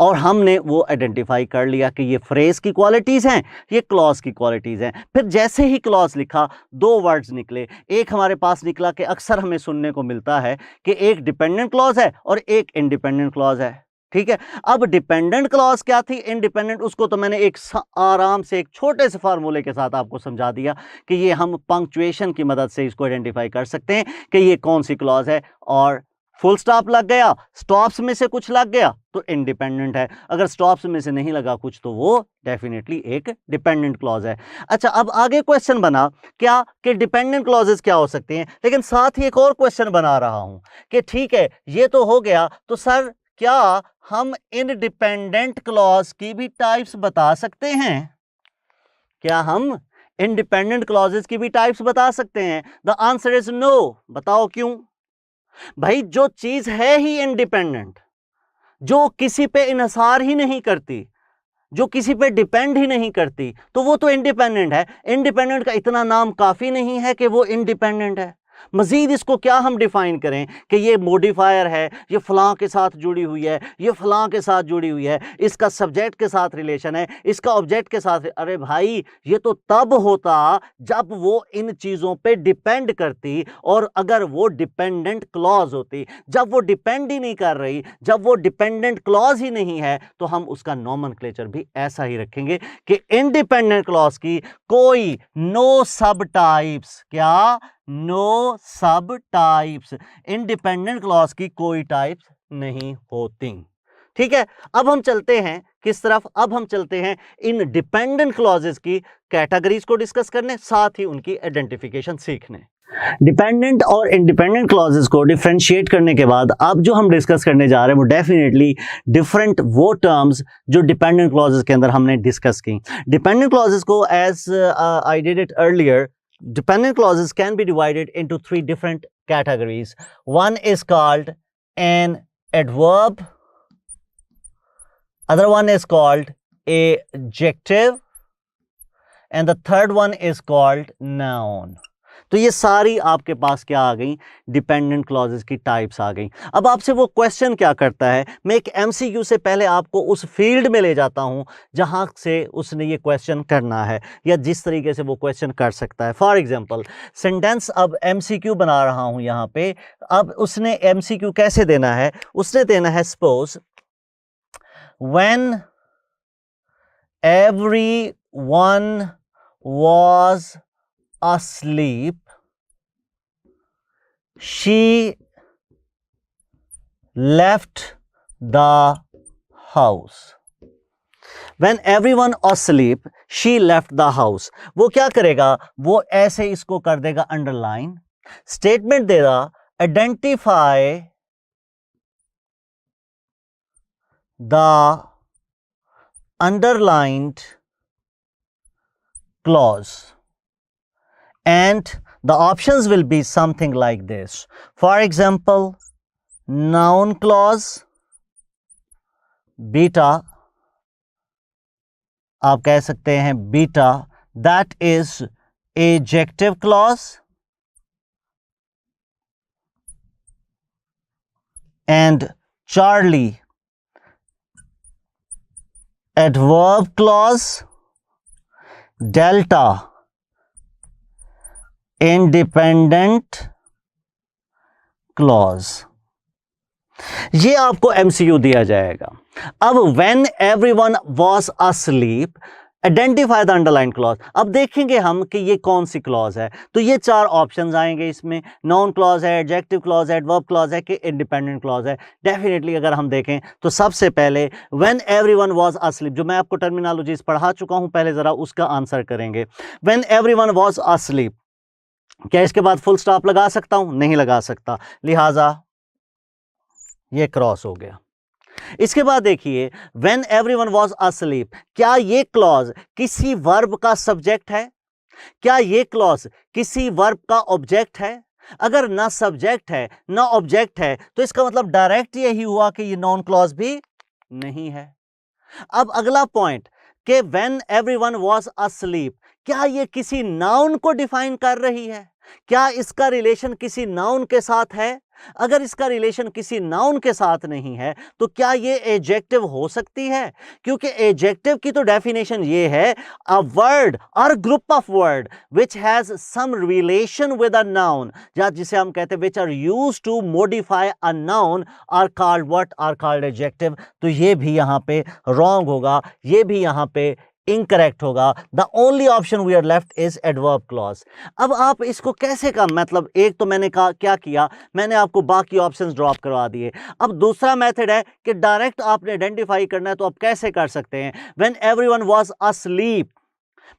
और हमने वो आइडेंटिफाई कर लिया कि ये फ्रेज की क्वालिटीज़ हैं, ये क्लॉज की क्वालिटीज़ हैं। फिर जैसे ही क्लॉज लिखा, दो वर्ड्स निकले। एक हमारे पास निकला कि अक्सर हमें सुनने को मिलता है कि एक डिपेंडेंट क्लॉज है और एक इंडिपेंडेंट क्लॉज है। ठीक है, अब डिपेंडेंट क्लॉज क्या थी, इंडिपेंडेंट, उसको तो मैंने एक आराम से एक छोटे से फार्मूले के साथ आपको समझा दिया कि ये हम पंक्चुएशन की मदद से इसको आइडेंटिफाई कर सकते हैं कि ये कौन सी क्लॉज है। और फुल स्टॉप लग गया, स्टॉप्स में से कुछ लग गया तो इंडिपेंडेंट है, अगर स्टॉप्स में से नहीं लगा कुछ तो वो डेफिनेटली एक डिपेंडेंट क्लॉज है। अच्छा, अब आगे क्वेश्चन बना क्या कि डिपेंडेंट क्लॉजेस क्या हो सकते हैं, लेकिन साथ ही एक और क्वेश्चन बना रहा हूं कि ठीक है ये तो हो गया, तो सर क्या हम इंडिपेंडेंट क्लॉज की भी टाइप्स बता सकते हैं? क्या हम इंडिपेंडेंट क्लॉजेस की भी टाइप्स बता सकते हैं? The answer is no. बताओ क्यों? भाई जो चीज है ही इंडिपेंडेंट, जो किसी पे इन्हिसार ही नहीं करती, जो किसी पे डिपेंड ही नहीं करती, तो वो तो इंडिपेंडेंट है। इंडिपेंडेंट का इतना नाम काफी नहीं है कि वो इंडिपेंडेंट है। मजीद इसको क्या हम डिफाइन करें कि ये मॉडिफायर है, ये फलां के साथ जुड़ी हुई है, ये फलां के साथ जुड़ी हुई है, इसका सब्जेक्ट के साथ रिलेशन है, इसका ऑब्जेक्ट के साथ। अरे भाई ये तो तब होता जब वो इन चीज़ों पे डिपेंड करती, और अगर वो डिपेंडेंट क्लॉज होती। जब वो डिपेंड ही नहीं कर रही, जब वो डिपेंडेंट क्लॉज ही नहीं है, तो हम उसका नॉमेनक्लेचर भी ऐसा ही रखेंगे कि इंडिपेंडेंट क्लॉज की कोई नो सब टाइप्स, क्या नो सब टाइप्स, इंडिपेंडेंट क्लॉज की कोई टाइप्स नहीं होती। ठीक है, अब हम चलते हैं किस तरफ, अब हम चलते हैं इन डिपेंडेंट क्लॉजेस की कैटेगरीज को डिस्कस करने, साथ ही उनकी आइडेंटिफिकेशन सीखने। डिपेंडेंट और इंडिपेंडेंट क्लॉजेस को डिफरेंशिएट करने के बाद अब जो हम डिस्कस करने जा रहे हैं वो डेफिनेटली डिफरेंट वो टर्म्स जो डिपेंडेंट क्लॉजेस के अंदर हमने डिस्कस की। डिपेंडेंट क्लॉजेस को as I did it earlier, dependent clauses can be divided into three different categories. One is called an adverb, other one is called adjective, and the third one is called noun. तो ये सारी आपके पास क्या आ गई, dependent clauses की types आ गई। अब आपसे वो क्वेश्चन क्या करता है, मैं एक एमसीक्यू से पहले आपको उस फील्ड में ले जाता हूं जहां से उसने ये क्वेश्चन करना है या जिस तरीके से वो क्वेश्चन कर सकता है। फॉर एग्जांपल सेंटेंस, अब एमसीक्यू बना रहा हूं यहां पे। अब उसने एमसीक्यू कैसे देना है, उसने देना है suppose when everyone was asleep, she left the house. When everyone asleep, she left the house. वो क्या करेगा, वो ऐसे इसको कर देगा अंडरलाइन, स्टेटमेंट देगा identify the underlined clause, and the options will be something like this. For example, noun clause, beta, आप कह सकते हैं beta, that is adjective clause, and Charlie, adverb clause, delta, independent clause. ये आपको MCQ दिया जाएगा। अब when everyone was asleep, identify the underline clause. अब देखेंगे हम कि ये कौन सी क्लॉज है, तो ये चार ऑप्शंस आएंगे इसमें, नाउन क्लॉज है, एडजेक्टिव क्लॉज है, एडवर्ब क्लॉज है कि इंडिपेंडेंट क्लॉज है। डेफिनेटली अगर हम देखें तो सबसे पहले व्हेन एवरीवन वाज asleep, जो मैं आपको टर्मिनोलॉजीज पढ़ा चुका हूं पहले, जरा उसका आंसर करेंगे। व्हेन एवरीवन वाज asleep, क्या इसके बाद फुल स्टॉप लगा सकता हूं? नहीं लगा सकता, लिहाजा ये क्रॉस हो गया। इसके बाद देखिए व्हेन एवरीवन वाज asleep, क्या ये क्लॉज किसी वर्ब का सब्जेक्ट है? क्या ये क्लॉज किसी वर्ब का ऑब्जेक्ट है? अगर ना सब्जेक्ट है ना ऑब्जेक्ट है तो इसका मतलब डायरेक्ट यही हुआ कि ये नॉन क्लॉज भी नहीं है। अब अगला पॉइंट कि व्हेन एवरीवन वाज asleep, क्या ये किसी नाउन को डिफाइन कर रही है? क्या इसका रिलेशन किसी नाउन के साथ है? अगर इसका रिलेशन किसी नाउन के साथ नहीं है तो क्या ये एडजेक्टिव हो सकती है? क्योंकि एडजेक्टिव की तो डेफिनेशन ये है, अ वर्ड और group of word which has some relation with a noun, या जिसे हम कहते हैं which are used to modify a noun are called what, are called adjective. तो ये भी यहां पे रॉन्ग होगा, ये भी यहां पे इनकरेक्ट होगा। The only option we are left is adverb clause. अब आप इसको कैसे का मतलब, एक तो मैंने कहा क्या किया, मैंने आपको बाकी ऑप्शंस ड्रॉप करवा दिए। अब दूसरा मेथड है कि डायरेक्ट आपने आइडेंटिफाई करना है, तो आप कैसे कर सकते हैं? व्हेन एवरीवन वाज asleep,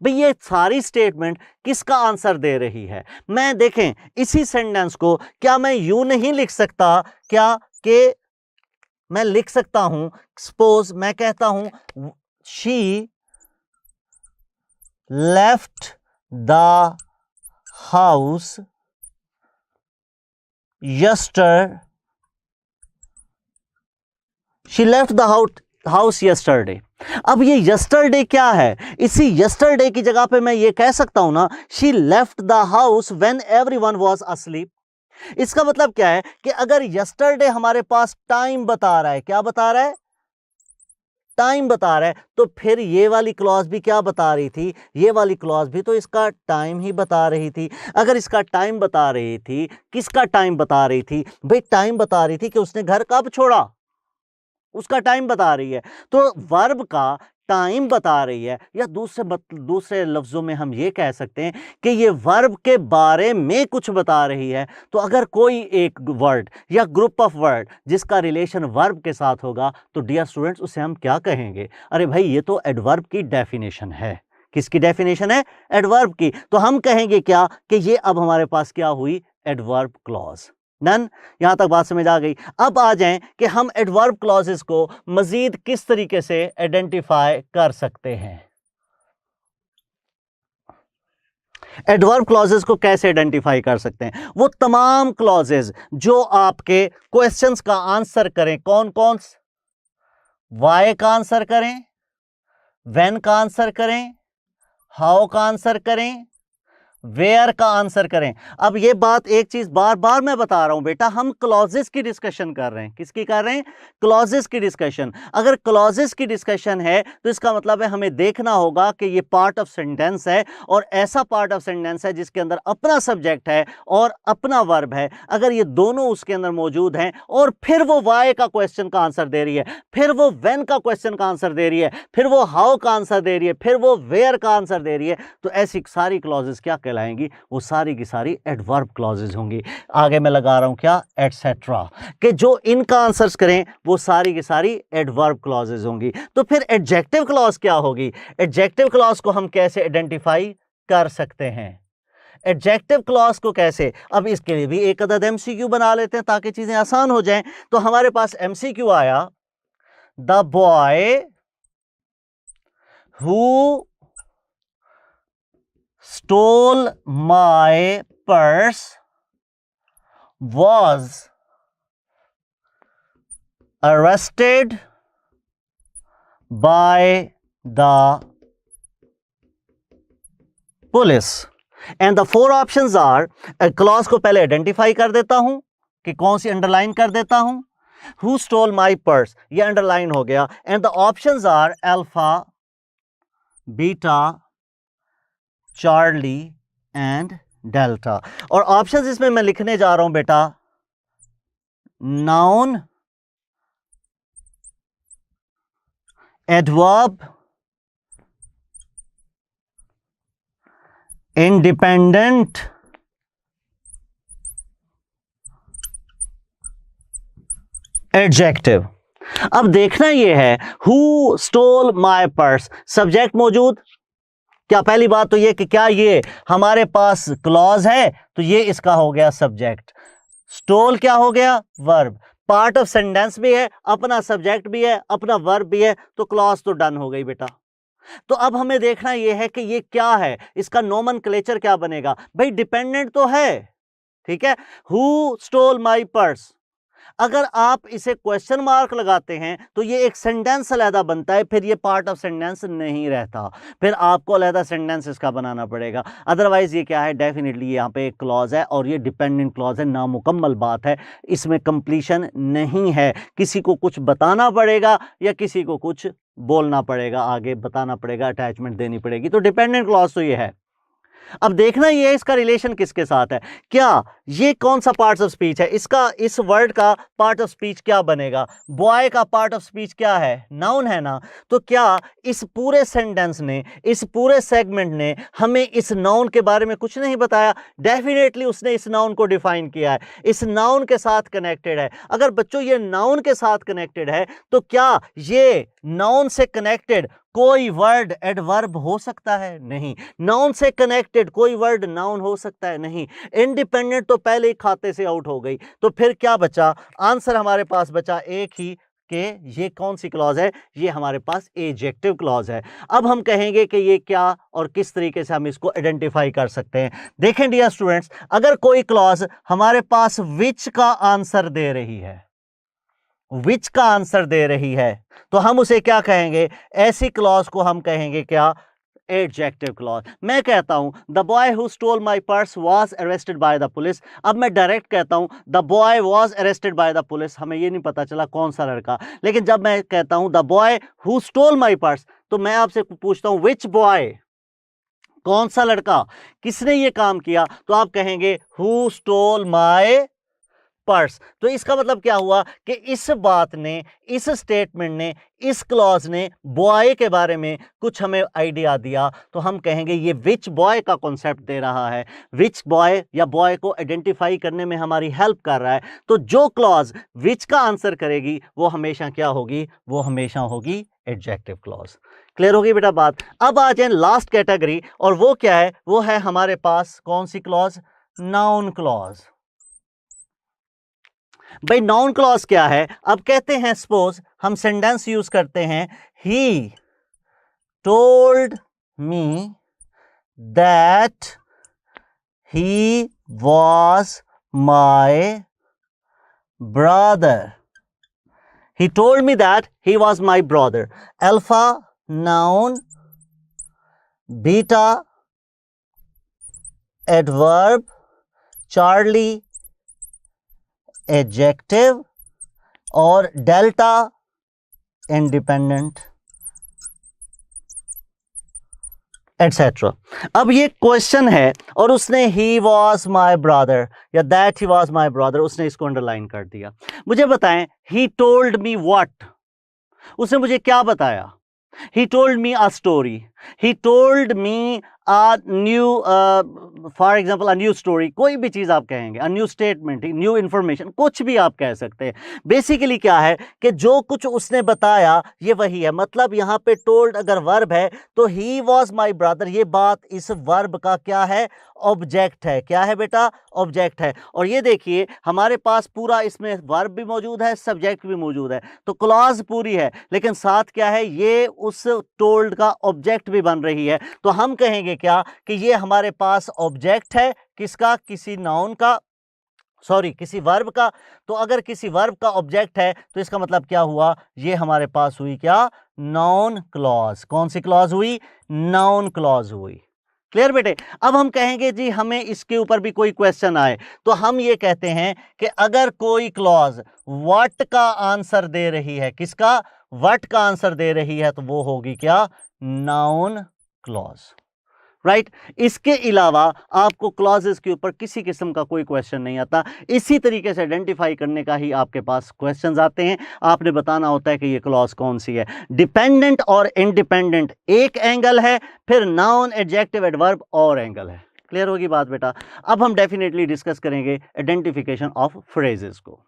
भाई ये सारी स्टेटमेंट किसका आंसर दे रही है? मैं देखें इसी सेंटेंस को क्या मैं यूं नहीं लिख सकता क्या कि मैं लिख सकता हूं, सपोज मैं कहता हूं she left the house yesterday. She left the house yesterday. अब ये yesterday क्या है? इसी yesterday की जगह पे मैं ये कह सकता हूं ना, she left the house when everyone was asleep. इसका मतलब क्या है कि अगर yesterday हमारे पास टाइम बता रहा है, क्या बता रहा है? टाइम बता रहा है, तो फिर ये वाली क्लॉज भी क्या बता रही थी? ये वाली क्लॉज भी तो इसका टाइम ही बता रही थी। अगर इसका टाइम बता रही थी, किसका टाइम बता रही थी? भाई टाइम बता रही थी कि उसने घर कब छोड़ा, उसका टाइम बता रही है। तो वर्ब का टाइम बता रही है, या दूसरे लफ्जों में हम ये कह सकते हैं कि ये वर्ब के बारे में कुछ बता रही है। तो अगर कोई एक वर्ड या ग्रुप ऑफ वर्ड जिसका रिलेशन वर्ब के साथ होगा तो डियर स्टूडेंट्स उसे हम क्या कहेंगे? अरे भाई ये तो एडवर्ब की डेफिनेशन है। किसकी डेफिनेशन है? एडवर्ब की। तो हम कहेंगे क्या कि ये अब हमारे पास क्या हुई? Adverb clause. डन, यहां तक बात समझ आ गई। अब आ जाएं कि हम एडवर्ब क्लॉजेस को मजीद किस तरीके से आइडेंटिफाई कर सकते हैं। एडवर्ब क्लॉजेस को कैसे आइडेंटिफाई कर सकते हैं? वो तमाम क्लॉजेस जो आपके क्वेश्चंस का आंसर करें। कौन कौन? वाई का आंसर करें, व्हेन का आंसर करें, हाउ का आंसर करें, वेयर का आंसर करें। अब ये बात एक चीज बार बार मैं बता रहा हूं बेटा, हम क्लॉजेस की डिस्कशन कर रहे हैं। किसकी कर रहे हैं? क्लॉजेस की डिस्कशन। अगर क्लॉजेस की डिस्कशन है तो इसका मतलब है हमें देखना होगा कि ये पार्ट ऑफ सेंटेंस है, और ऐसा पार्ट ऑफ सेंटेंस है जिसके अंदर अपना सब्जेक्ट है और अपना वर्ब है। अगर ये दोनों उसके अंदर मौजूद हैं और फिर वो वाई का क्वेश्चन का आंसर दे रही है, फिर वो व्हेन का क्वेश्चन का आंसर दे रही है, फिर वो हाउ का आंसर दे रही है, फिर वो वेयर का आंसर दे रही है, तो ऐसी सारी क्लॉजेस क्या कहलाएंगी? वो सारी की सारी एडवर्ब क्लॉजेस होंगी। आगे मैं लगा रहा हूं क्या? एटसेट्रा, कि जो इनका आंसर्स करें वो सारी की सारी एडवर्ब क्लॉजेस होंगी। तो फिर एडजेक्टिव क्लॉज क्या होगी? एडजेक्टिव क्लॉज को हम कैसे आइडेंटिफाई कर सकते हैं? एडजेक्टिव क्लॉज को कैसे? अब इसके लिए भी एक अदद एमसीक्यू बना लेते हैं ताकि चीजें आसान हो जाएं। तो हमारे पास एमसीक्यू आया, the boy who stole my purse was arrested by the police, and the four options are, clause को पहले आइडेंटिफाई कर देता हूं कि कौन सी, अंडरलाइन कर देता हूं। Who stole my purse, ये अंडरलाइन हो गया, and the options are alpha, beta, Charlie and delta. और ऑप्शंस इसमें मैं लिखने जा रहा हूं बेटा, नाउन, एडवर्ब, इंडिपेंडेंट, एडजेक्टिव। अब देखना यह है, who stole my purse, subject मौजूद। क्या पहली बात तो ये कि क्या ये हमारे पास क्लॉज है, तो ये इसका हो गया सब्जेक्ट। स्टोल क्या हो गया? वर्ब। पार्ट ऑफ सेंटेंस भी है, अपना सब्जेक्ट भी है, अपना वर्ब भी है, तो क्लॉज तो डन हो गई बेटा। तो अब हमें देखना यह है कि ये क्या है, इसका नोमेनक्लेचर क्या बनेगा। भाई डिपेंडेंट तो है, ठीक है, हु स्टोल माई पर्स। अगर आप इसे क्वेश्चन मार्क लगाते हैं तो ये एक सेंटेंस अलहदा बनता है, फिर ये पार्ट ऑफ सेंटेंस नहीं रहता, फिर आपको अलहदा सेंटेंस इसका बनाना पड़ेगा। अदरवाइज ये क्या है? डेफिनेटली यहाँ पे एक क्लॉज है और ये डिपेंडेंट क्लॉज है, नामुकम्मल बात है, इसमें कंप्लीशन नहीं है। किसी को कुछ बताना पड़ेगा या किसी को कुछ बोलना पड़ेगा, आगे बताना पड़ेगा, अटैचमेंट देनी पड़ेगी। तो डिपेंडेंट क्लॉज तो ये है। अब देखना ये है इसका रिलेशन किसके साथ है। क्या ये कौन सा पार्ट ऑफ स्पीच है? इसका, इस वर्ड का पार्ट ऑफ स्पीच क्या बनेगा? बॉय का पार्ट ऑफ स्पीच क्या है? नाउन है ना। तो क्या इस पूरे सेंटेंस ने, इस पूरे सेगमेंट ने हमें इस नाउन के बारे में कुछ नहीं बताया? डेफिनेटली उसने इस नाउन को डिफाइन किया है, इस नाउन के साथ कनेक्टेड है। अगर बच्चों ये नाउन के साथ कनेक्टेड है तो क्या ये नाउन से कनेक्टेड कोई वर्ड एडवर्ब हो सकता है? नहीं। नाउन से कनेक्टेड कोई वर्ड नाउन हो सकता है? नहीं। इंडिपेंडेंट तो पहले ही खाते से आउट हो गई। तो फिर क्या बचा? आंसर हमारे पास बचा एक ही, कि ये कौन सी क्लॉज है? ये हमारे पास एडजेक्टिव क्लॉज है। अब हम कहेंगे कि ये क्या और किस तरीके से हम इसको आइडेंटिफाई कर सकते हैं। देखें डियर स्टूडेंट्स, अगर कोई क्लॉज हमारे पास विच का आंसर दे रही है, विच का आंसर दे रही है, तो हम उसे क्या कहेंगे? ऐसी क्लॉज को हम कहेंगे क्या? Adjective clause. मैं कहता हूं the boy who stole my purse was arrested by the police. अब मैं डायरेक्ट कहता हूं the boy was arrested by the police, हमें ये नहीं पता चला कौन सा लड़का। लेकिन जब मैं कहता हूं the boy who stole my purse, तो मैं आपसे पूछता हूं विच बॉय, कौन सा लड़का, किसने ये काम किया? तो आप कहेंगे हु स्टोल माय पर्स। तो इसका मतलब क्या हुआ कि इस बात ने, इस स्टेटमेंट ने, इस क्लॉज ने बॉय के बारे में कुछ हमें आइडिया दिया। तो हम कहेंगे ये विच बॉय का कॉन्सेप्ट दे रहा है, विच बॉय या बॉय को आइडेंटिफाई करने में हमारी हेल्प कर रहा है। तो जो क्लॉज विच का आंसर करेगी वो हमेशा क्या होगी? वो हमेशा होगी एडजेक्टिव क्लॉज। क्लियर होगी बेटा बात? अब आ जाए लास्ट कैटेगरी, और वो क्या है? वो है हमारे पास कौन सी क्लॉज? Noun clause. भाई नाउन क्लॉज क्या है? अब कहते हैं, सपोज हम सेंटेंस यूज करते हैं, he told me that he was my brother. He told me that he was my brother. Alpha noun, beta adverb, Charlie adjective और delta independent एटसेट्रा। अब ये क्वेश्चन है और उसने ही वॉज माई ब्रदर या that he was my brother, उसने इसको underline कर दिया। मुझे बताएं, ही टोल्ड मी व्हाट, उसने मुझे क्या बताया? He told me a story, he told me a new, for example a new story, कोई भी चीज़ आप कहेंगे, a new statement, new information, कुछ भी आप कह सकते हैं। बेसिकली क्या है कि जो कुछ उसने बताया ये वही है। मतलब यहाँ पे टोल्ड अगर वर्ब है तो ही वॉज माई ब्रदर, ये बात इस वर्ब का क्या है? ऑब्जेक्ट है। क्या है बेटा? ऑब्जेक्ट है। और ये देखिए हमारे पास पूरा इसमें वर्ब भी मौजूद है, सब्जेक्ट भी मौजूद है, तो क्लॉज पूरी है, लेकिन साथ क्या है? ये उस टोल्ड का ऑब्जेक्ट भी बन रही है। तो हम कहेंगे क्या कि ये हमारे पास ऑब्जेक्ट है किसका? किसी नाउन का, सॉरी किसी वर्ब का। तो अगर किसी वर्ब का ऑब्जेक्ट है तो इसका मतलब क्या हुआ? ये हमारे पास हुई क्या? Noun clause. कौन सी क्लॉज हुई? नाउन क्लॉज हुई। क्लियर बेटे? अब हम कहेंगे जी हमें इसके ऊपर भी कोई क्वेश्चन आए तो हम ये कहते हैं कि अगर कोई क्लॉज व्हाट का आंसर दे रही है, किसका? व्हाट का आंसर दे रही है, तो वो होगी क्या? Noun clause. राइट? इसके अलावा आपको क्लॉजेस के ऊपर किसी किस्म का कोई क्वेश्चन नहीं आता। इसी तरीके से आइडेंटिफाई करने का ही आपके पास क्वेश्चंस आते हैं। आपने बताना होता है कि ये क्लॉज कौन सी है। डिपेंडेंट और इंडिपेंडेंट एक एंगल है, फिर नाउन, एडजेक्टिव, एडवर्ब और एंगल है। क्लियर होगी बात बेटा? अब हम डेफिनेटली डिस्कस करेंगे आइडेंटिफिकेशन ऑफ फ्रेजेस को।